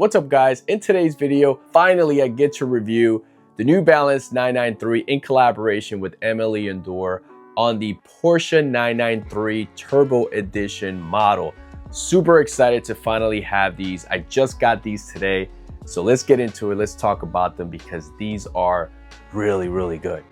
What's up guys? In today's video, finally I get to review the New Balance 993 in collaboration with MLE Endure on the Porsche 993 Turbo Edition model. Super excited to finally have these. I just got these today. So let's get into it. Let's talk about them because these are really good.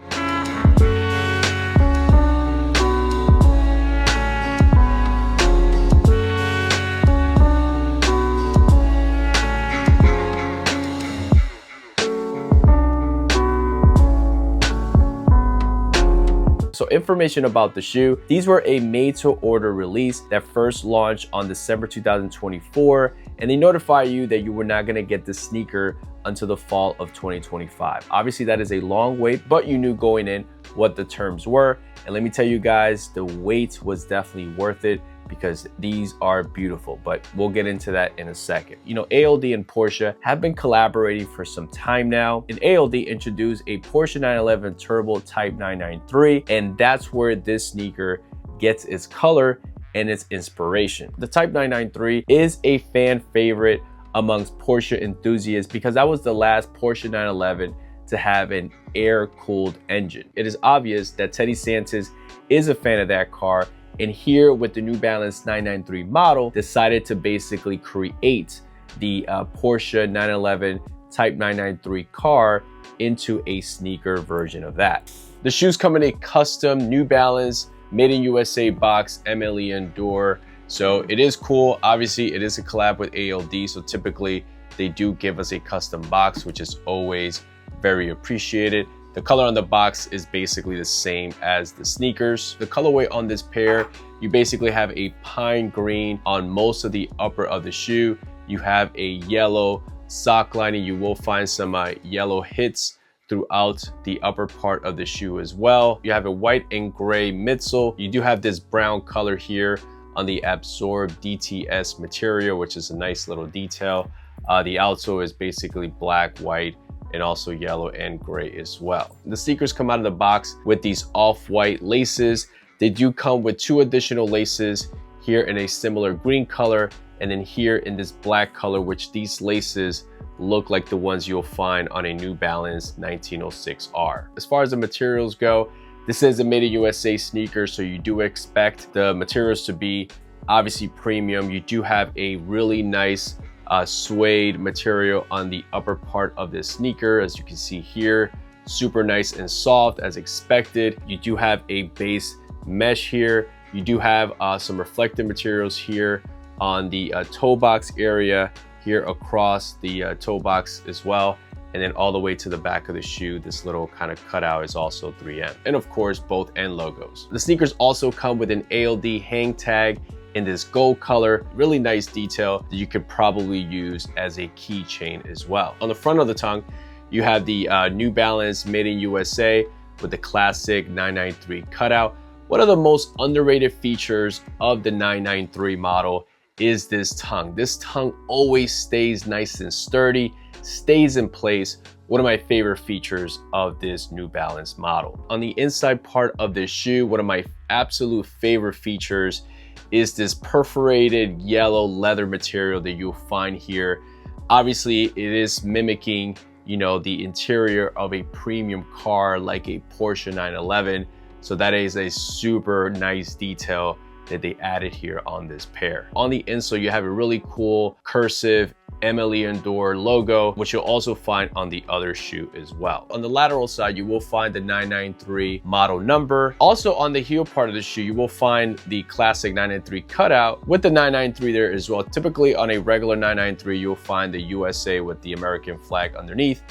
So information about the shoe. These were a made-to-order release that first launched on December 2024, and they notify you that you were not gonna get the sneaker until the fall of 2025. Obviously, that is a long wait, but you knew going in what the terms were. And let me tell you guys, the wait was definitely worth it because these are beautiful, but we'll get into that in a second. You know, ALD and Porsche have been collaborating for some time now, and ALD introduced a Porsche 911 Turbo Type 993, and that's where this sneaker gets its color and its inspiration. The Type 993 is a fan favorite amongst Porsche enthusiasts because that was the last Porsche 911 to have an air-cooled engine. It is obvious that Teddy Santis is a fan of that car, and here with the New Balance 993 model, decided to basically create the Porsche 911 Type 993 car into a sneaker version of that. The shoes come in a custom New Balance made in USA box, MLE Endure. So it is cool. Obviously, it is a collab with ALD, so typically they do give us a custom box, which is always very appreciated. The color on the box is basically the same as the sneakers. The colorway on this pair, you basically have a pine green on most of the upper of the shoe. You have a yellow sock lining. You will find some yellow hits throughout the upper part of the shoe as well. You have a white and gray midsole. You do have this brown color here on the absorbed DTS material, which is a nice little detail. The outsole is basically black, white, and also yellow and gray as well. The sneakers come out of the box with these off-white laces. They do come with two additional laces here in a similar green color, and then here in this black color, which these laces look like the ones you'll find on a New Balance 1906R. As far as the materials go, this is a made in USA sneaker, so you do expect the materials to be obviously premium. You do have a really nice suede material on the upper part of this sneaker, as you can see here. Super nice and soft as expected. You do have a base mesh here. You do have some reflective materials here on the toe box area, here across the toe box as well. And then all the way to the back of the shoe, this little kind of cutout is also 3M. And of course, both end logos. The sneakers also come with an ALD hang tag in this gold color. Really nice detail that you could probably use as a keychain as well. On the front of the tongue, you have the New Balance made in USA with the classic 993 cutout. One of the most underrated features of the 993 model is this tongue. This tongue always stays nice and sturdy, stays in place. One of my favorite features of this New Balance model. On the inside part of this shoe, one of my absolute favorite features is this perforated yellow leather material that you'll find here. Obviously, it is mimicking, you know, the interior of a premium car like a Porsche 911. So that is a super nice detail that they added here on this pair. On the insole, you have a really cool cursive MLE Endure logo, which you'll also find on the other shoe as well. On the lateral side, you will find the 993 model number. Also on the heel part of the shoe, you will find the classic 993 cutout with the 993 there as well. Typically on a regular 993, you'll find the USA with the American flag underneath.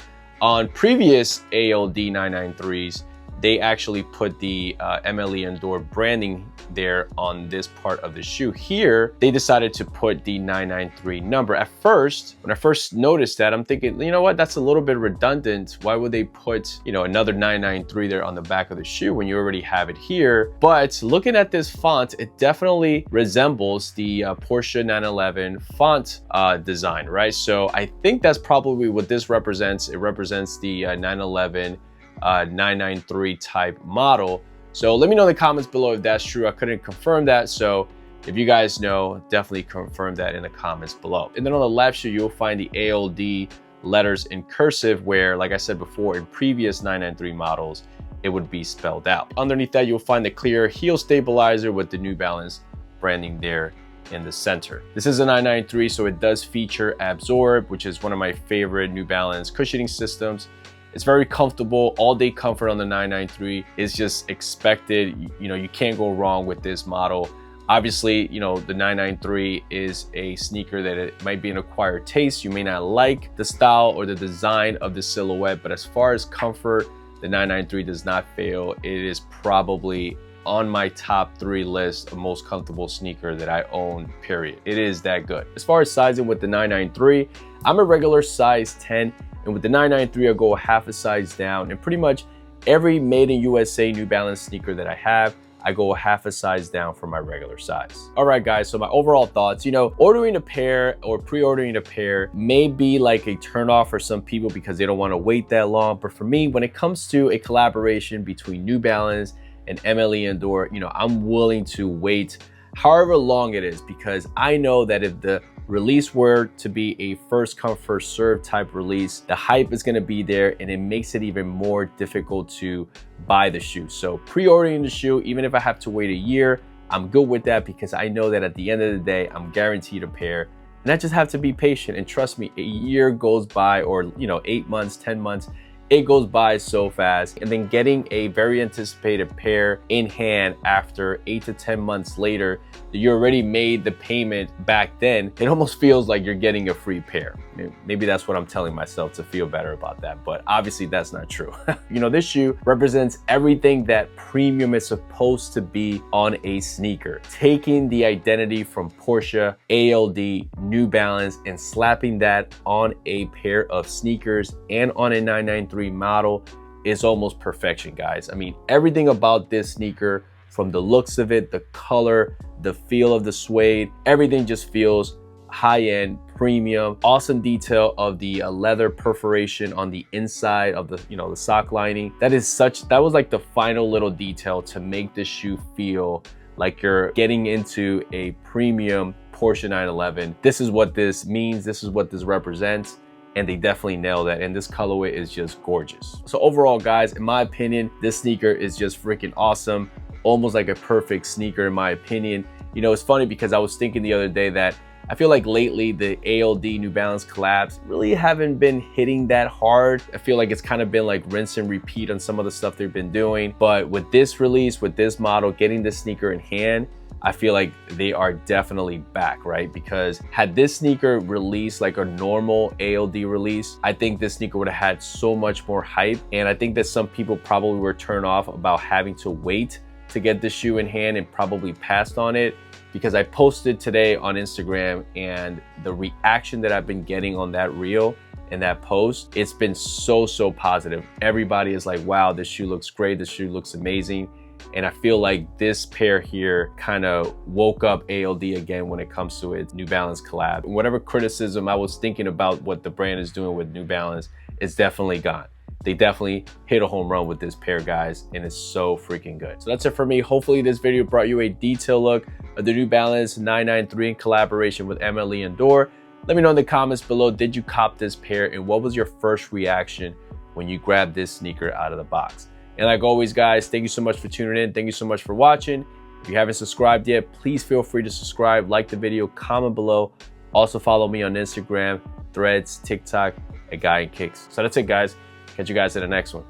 On previous ALD 993s, they actually put the MLE Endure branding there on this part of the shoe. Here, they decided to put the 993 number. At first, when I first noticed that, I'm thinking, you know what, that's a little bit redundant. Why would they put, you know, another 993 there on the back of the shoe when you already have it here? But looking at this font, it definitely resembles the Porsche 911 font design, right? So I think that's probably what this represents. It represents the 911 993 type model. So let me know in the comments below if that's true. I couldn't confirm that, so If you guys know, definitely confirm that in the comments below. And then on the left shoe, you'll find the ALD letters in cursive where, like I said before, in previous 993 models, it would be spelled out. Underneath that, you'll find the clear heel stabilizer with the New Balance branding there in the center. This is a 993, so it does feature Absorb, which is one of my favorite New Balance cushioning systems. It's very comfortable. All day comfort on the 993 is just expected. You know, you can't go wrong with this model. Obviously, you know, the 993 is a sneaker that it might be an acquired taste. You may not like the style or the design of the silhouette, but as far as comfort, the 993 does not fail. It is probably on my top 3 list of most comfortable sneaker that I own, period. It is that good. As far as sizing with the 993, I'm a regular size 10, and with the 993, I'll go half a size down, and pretty much every made in USA New Balance sneaker that I have, I go half a size down from my regular size. All right, guys, so my overall thoughts, you know, ordering a pair or pre-ordering a pair may be like a turnoff for some people because they don't want to wait that long. But for me, when it comes to a collaboration between New Balance and MLE Indoor, you know, I'm willing to wait however long it is, because I know that if the release were to be a first come first serve type release, the hype is going to be there, and it makes it even more difficult to buy the shoe. So pre-ordering the shoe, even if I have to wait a year, I'm good with that, because I know that at the end of the day, I'm guaranteed a pair, and I just have to be patient. And trust me, a year goes by, or, you know, 8 months, 10 months, it goes by so fast. And then getting a very anticipated pair in hand after 8 to 10 months later, you already made the payment back then, it almost feels like you're getting a free pair. Maybe that's what I'm telling myself to feel better about that, but obviously that's not true. You know, this shoe represents everything that premium is supposed to be on a sneaker. Taking the identity from Porsche, ALD, New Balance, and slapping that on a pair of sneakers and on a 993 model is almost perfection, guys. I mean, everything about this sneaker, from the looks of it, the color, the feel of the suede, everything just feels high-end, premium. Awesome detail of the leather perforation on the inside of the, you know, the sock lining. That was like the final little detail to make this shoe feel like you're getting into a premium Porsche 911. This is what this means. This is what this represents. And they definitely nail that, and this colorway is just gorgeous. So overall, guys, in my opinion, this sneaker is just freaking awesome. Almost like a perfect sneaker in my opinion. You know, it's funny because I was thinking the other day that I feel like lately the ALD New Balance collabs really haven't been hitting that hard. I feel like it's kind of been like rinse and repeat on some of the stuff they've been doing. But with this release, with this model, getting this sneaker in hand, I feel like they are definitely back, right? Because had this sneaker released like a normal ALD release, I think this sneaker would have had so much more hype. And I think that some people probably were turned off about having to wait to get the shoe in hand and probably passed on it, because I posted today on Instagram, and the reaction that I've been getting on that reel and that post, it's been so positive. Everybody is like, wow, this shoe looks great, this shoe looks amazing. And I feel like this pair here kind of woke up ALD again when it comes to its New Balance collab. Whatever criticism I was thinking about what the brand is doing with New Balance, it's definitely gone. They definitely hit a home run with this pair, guys, and it's so freaking good. So that's it for me. Hopefully this video brought you a detailed look of the New Balance 993 in collaboration with MLE Indoor. Let me know in the comments below, did you cop this pair, and what was your first reaction when you grabbed this sneaker out of the box? And like always, guys, thank you so much for tuning in. Thank you so much for watching. If you haven't subscribed yet, please feel free to subscribe, like the video, comment below. Also follow me on Instagram, Threads, TikTok, at Guy and Kicks. So that's it, guys. Catch you guys in the next one.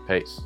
Peace.